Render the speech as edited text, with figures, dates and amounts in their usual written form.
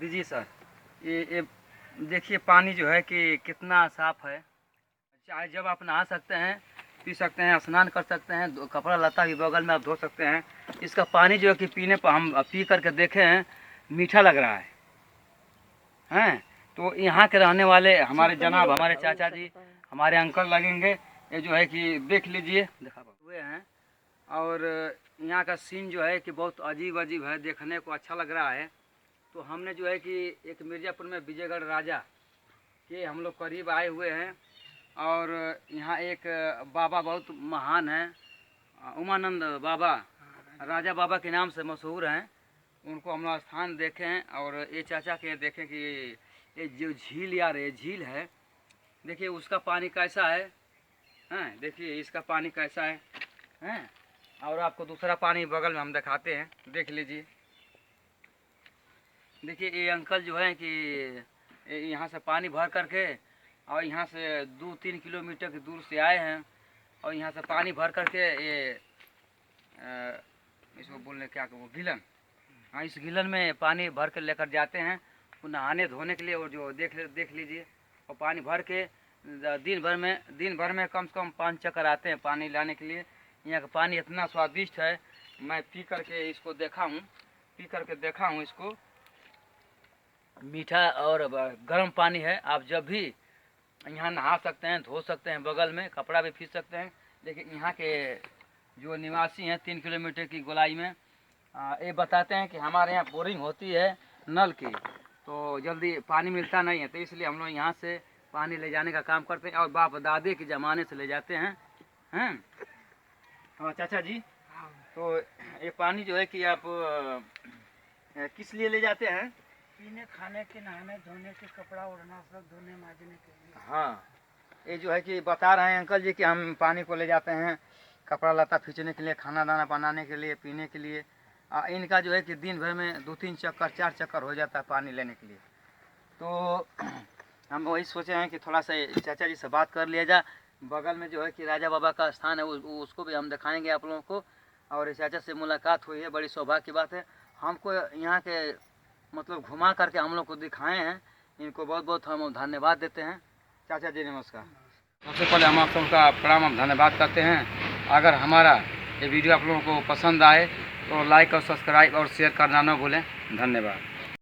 दीजिए सर। ये देखिए पानी जो है कि कितना साफ़ है। चाहे जब आप नहा सकते हैं, पी सकते हैं, स्नान कर सकते हैं, कपड़ा लत्ता भी बगल में आप धो सकते हैं। इसका पानी जो है कि पीने पर हम पी करके देखे हैं, मीठा लग रहा है। हैं तो यहाँ के रहने वाले हमारे जनाब, हमारे चाचा जी, हमारे अंकल लगेंगे, ये जो है कि देख लीजिए, देखा हुए हैं। और यहाँ का सीन जो है कि बहुत अजीब अजीब है, देखने को अच्छा लग रहा है। तो हमने जो है कि एक मिर्ज़ापुर में विजयगढ़ राजा के हम लोग करीब आए हुए हैं। और यहाँ एक बाबा बहुत महान है, उमानंद बाबा, राजा बाबा के नाम से मशहूर हैं। उनको हम लोग स्थान देखे हैं। और ये चाचा के देखें कि ये जो झील यार, ये झील है, देखिए उसका पानी कैसा है। हैं देखिए इसका पानी कैसा है। हैं और आपको दूसरा पानी बगल में हम दिखाते हैं, देख लीजिए। देखिए ये अंकल जो है कि यहाँ से पानी भर करके और यहाँ से 2-3 किलोमीटर की दूर से आए हैं। और यहाँ से पानी भर करके ये इसको बोलने क्या कहूँ, गिलन, हाँ इस गिलन में पानी भर कर लेकर जाते हैं नहाने धोने के लिए। और जो देख लीजिए, और पानी भर के दिन भर में कम से कम 5 चक्कर आते हैं पानी लाने के लिए। यहाँ का पानी इतना स्वादिष्ट है, मैं पी करके इसको देखा हूँ, इसको मीठा और गर्म पानी है। आप जब भी यहाँ नहा सकते हैं, धो सकते हैं, बगल में कपड़ा भी खींच सकते हैं। देखिए यहाँ के जो निवासी हैं 3 किलोमीटर की गोलाई में, ये बताते हैं कि हमारे यहाँ बोरिंग होती है नल की, तो जल्दी पानी मिलता नहीं है, तो इसलिए हम लोग यहाँ से पानी ले जाने का काम करते हैं। और बाप दादे के ज़माने से ले जाते हैं। हाँ चाचा जी, तो ये पानी जो है कि आप किस लिए ले जाते हैं? पीने, खाने के, नहाने धोने के, कपड़ा ओढ़ना, सब धोने मांजने के लिए। हाँ, ये जो है कि बता रहे हैं अंकल जी कि हम पानी को ले जाते हैं कपड़ा लत्ता खींचने के लिए, खाना दाना बनाने के लिए, पीने के लिए। इनका जो है कि दिन भर में 2-3 चक्कर 4 चक्कर हो जाता है पानी लेने के लिए। तो हम वही सोचे हैं कि थोड़ा सा चाचा जी से बात कर लिया जाए। बगल में जो है कि राजा बाबा का स्थान है, उसको भी हम दिखाएंगे आप लोगों को। और इस चाचा से मुलाकात हुई है, बड़ी सौभाग्य की बात है। हमको यहाँ के मतलब घुमा करके हम लोग को दिखाए हैं, इनको बहुत बहुत हम धन्यवाद देते हैं। चाचा जी नमस्कार। सबसे पहले हम आप सबका प्रणाम, हम धन्यवाद करते हैं। अगर हमारा ये वीडियो आप लोगों को पसंद आए तो लाइक और सब्सक्राइब और शेयर करना ना भूलें। धन्यवाद।